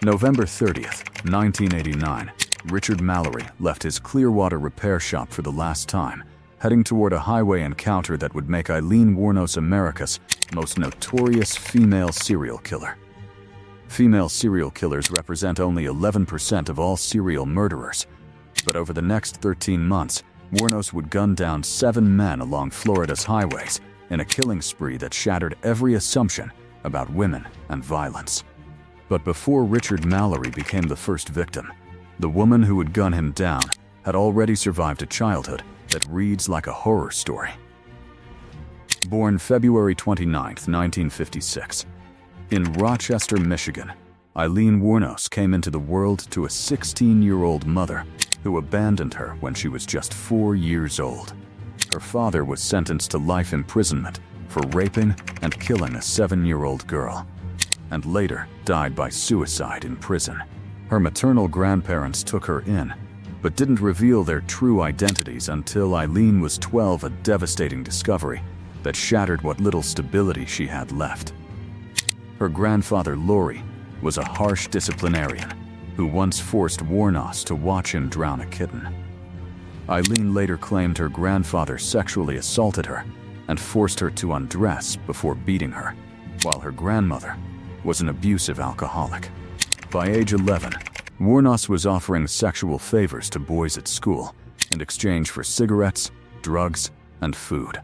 November 30th, 1989, Richard Mallory left his Clearwater repair shop for the last time, heading toward a highway encounter that would make Aileen Wuornos America's most notorious female serial killer. Female serial killers represent only 11% of all serial murderers, but over the next 13 months, Wuornos would gun down 7 men along Florida's highways in a killing spree that shattered every assumption about women and violence. But before Richard Mallory became the first victim, the woman who would gun him down had already survived a childhood that reads like a horror story. Born February 29, 1956, in Rochester, Michigan, Aileen Wuornos came into the world to a 16-year-old mother who abandoned her when she was just 4 years old. Her father was sentenced to life imprisonment for raping and killing a 7-year-old girl, and later died by suicide in prison. Her maternal grandparents took her in, but didn't reveal their true identities until Aileen was 12, a devastating discovery that shattered what little stability she had left. Her grandfather, Laurie, was a harsh disciplinarian who once forced Wuornos to watch him drown a kitten. Aileen later claimed her grandfather sexually assaulted her and forced her to undress before beating her, while her grandmother was an abusive alcoholic. By age 11, Wuornos was offering sexual favors to boys at school in exchange for cigarettes, drugs, and food.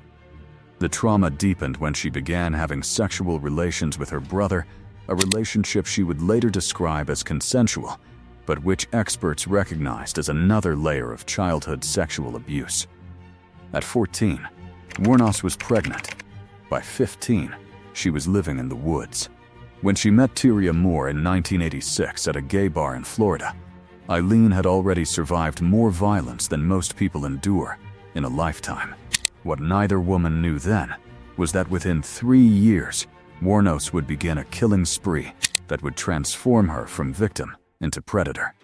The trauma deepened when she began having sexual relations with her brother, a relationship she would later describe as consensual, but which experts recognized as another layer of childhood sexual abuse. At 14, Wuornos was pregnant. By 15, she was living in the woods. When she met Tyria Moore in 1986 at a gay bar in Florida, Aileen had already survived more violence than most people endure in a lifetime. What neither woman knew then was that within 3 years, Wuornos would begin a killing spree that would transform her from victim into predator.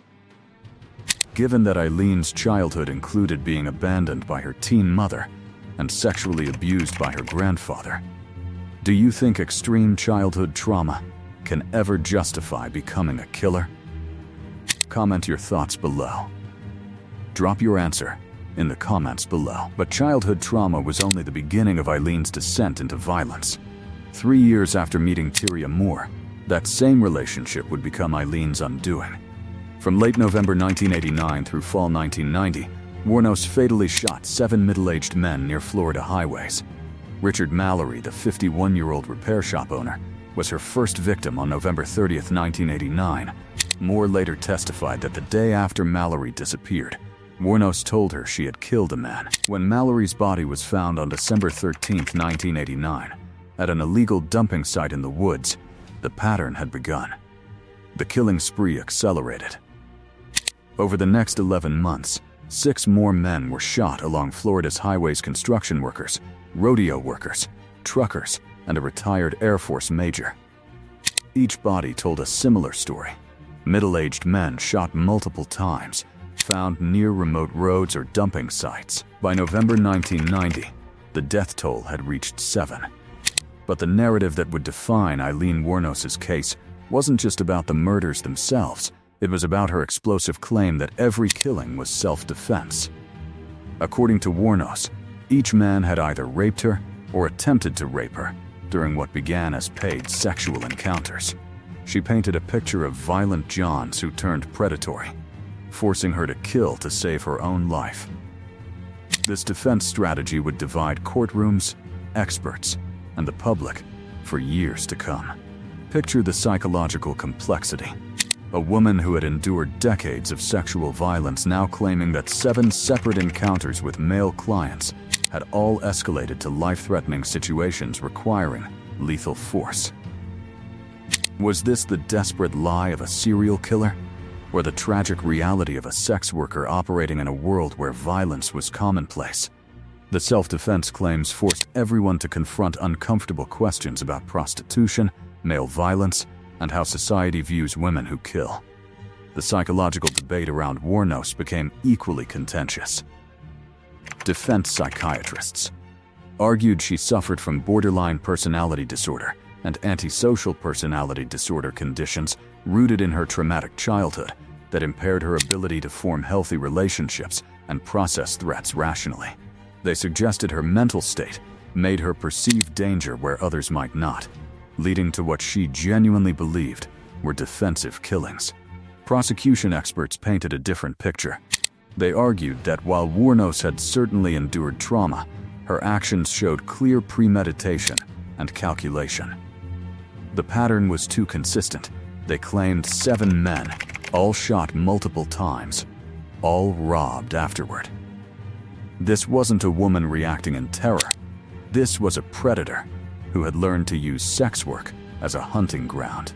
Given that Aileen's childhood included being abandoned by her teen mother and sexually abused by her grandfather, do you think extreme childhood trauma can ever justify becoming a killer? Comment your thoughts below. Drop your answer in the comments below. But childhood trauma was only the beginning of Aileen's descent into violence. 3 years after meeting Tyria Moore, that same relationship would become Aileen's undoing. From late November 1989 through fall 1990, Wuornos fatally shot 7 middle-aged men near Florida highways. Richard Mallory, the 51-year-old repair shop owner, was her first victim on November 30, 1989. Moore later testified that the day after Mallory disappeared, Wuornos told her she had killed a man. When Mallory's body was found on December 13, 1989, at an illegal dumping site in the woods, the pattern had begun. The killing spree accelerated. Over the next 11 months, 6 more men were shot along Florida's highways: construction workers, rodeo workers, truckers, and a retired Air Force major. Each body told a similar story. Middle-aged men shot multiple times, found near remote roads or dumping sites. By November 1990, the death toll had reached 7. But the narrative that would define Aileen Wuornos' case wasn't just about the murders themselves. It was about her explosive claim that every killing was self-defense. According to Wuornos, each man had either raped her or attempted to rape her during what began as paid sexual encounters. She painted a picture of violent Johns who turned predatory, forcing her to kill to save her own life. This defense strategy would divide courtrooms, experts, and the public for years to come. Picture the psychological complexity. A woman who had endured decades of sexual violence now claiming that 7 separate encounters with male clients had all escalated to life-threatening situations requiring lethal force. Was this the desperate lie of a serial killer, or the tragic reality of a sex worker operating in a world where violence was commonplace? The self-defense claims forced everyone to confront uncomfortable questions about prostitution, male violence, and how society views women who kill. The psychological debate around Wuornos became equally contentious. Defense psychiatrists argued she suffered from borderline personality disorder and antisocial personality disorder conditions rooted in her traumatic childhood that impaired her ability to form healthy relationships and process threats rationally. They suggested her mental state made her perceive danger where others might not, leading to what she genuinely believed were defensive killings. Prosecution experts painted a different picture. They argued that while Wuornos had certainly endured trauma, her actions showed clear premeditation and calculation. The pattern was too consistent. They claimed 7 men, all shot multiple times, all robbed afterward. This wasn't a woman reacting in terror. This was a predator who had learned to use sex work as a hunting ground.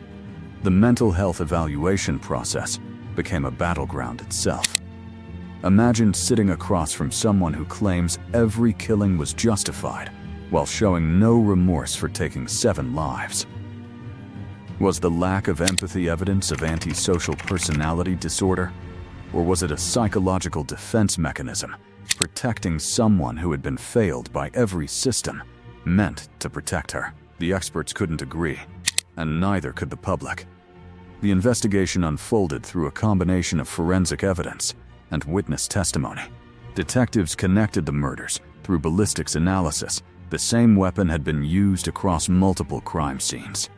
The mental health evaluation process became a battleground itself. Imagine sitting across from someone who claims every killing was justified while showing no remorse for taking 7 lives. Was the lack of empathy evidence of antisocial personality disorder? Or was it a psychological defense mechanism protecting someone who had been failed by every system meant to protect her? The experts couldn't agree, and neither could the public. The investigation unfolded through a combination of forensic evidence and witness testimony. Detectives connected the murders through ballistics analysis. The same weapon had been used across multiple crime scenes.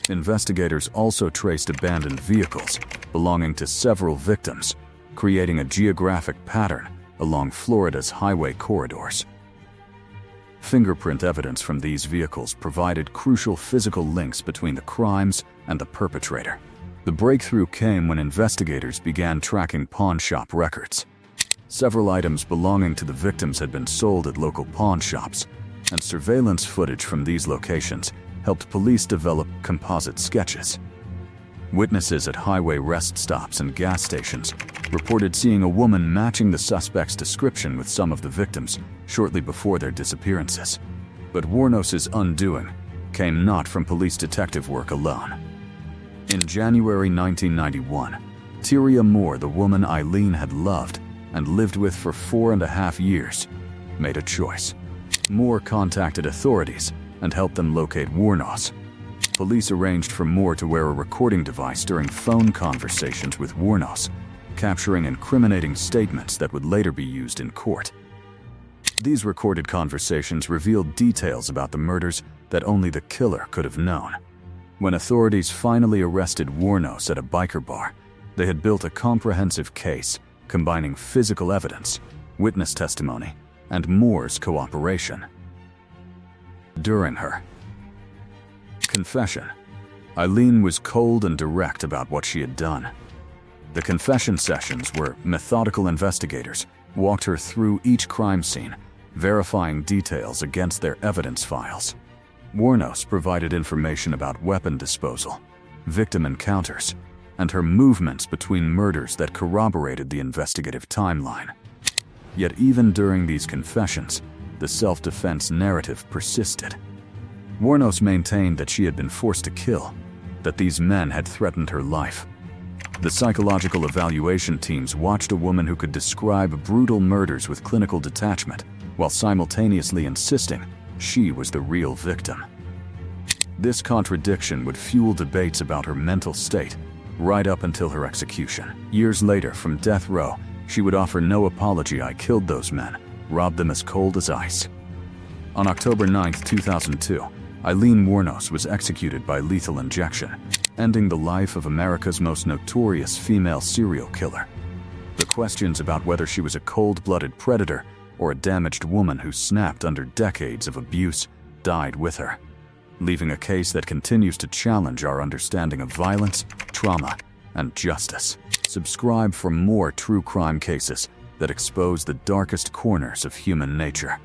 Investigators also traced abandoned vehicles belonging to several victims, creating a geographic pattern along Florida's highway corridors. Fingerprint evidence from these vehicles provided crucial physical links between the crimes and the perpetrator. The breakthrough came when investigators began tracking pawn shop records. Several items belonging to the victims had been sold at local pawn shops, and surveillance footage from these locations helped police develop composite sketches. Witnesses at highway rest stops and gas stations reported seeing a woman matching the suspect's description with some of the victims shortly before their disappearances. But Wuornos' undoing came not from police detective work alone. In January 1991, Tyria Moore, the woman Aileen had loved and lived with for 4.5 years, made a choice. Moore contacted authorities and helped them locate Wuornos. Police arranged for Moore to wear a recording device during phone conversations with Wuornos, capturing incriminating statements that would later be used in court. These recorded conversations revealed details about the murders that only the killer could have known. When authorities finally arrested Wuornos at a biker bar, they had built a comprehensive case combining physical evidence, witness testimony, and Moore's cooperation. During her confession, Aileen was cold and direct about what she had done. The confession sessions where methodical investigators walked her through each crime scene, verifying details against their evidence files. Wuornos provided information about weapon disposal, victim encounters, and her movements between murders that corroborated the investigative timeline. Yet even during these confessions, the self-defense narrative persisted. Wuornos maintained that she had been forced to kill, that these men had threatened her life. The psychological evaluation teams watched a woman who could describe brutal murders with clinical detachment, while simultaneously insisting she was the real victim. This contradiction would fuel debates about her mental state, right up until her execution. Years later, from death row, she would offer no apology. "I killed those men, robbed them as cold as ice." On October 9, 2002, Aileen Wuornos was executed by lethal injection, ending the life of America's most notorious female serial killer. The questions about whether she was a cold-blooded predator or a damaged woman who snapped under decades of abuse died with her, leaving a case that continues to challenge our understanding of violence, trauma, and justice. Subscribe for more true crime cases that expose the darkest corners of human nature.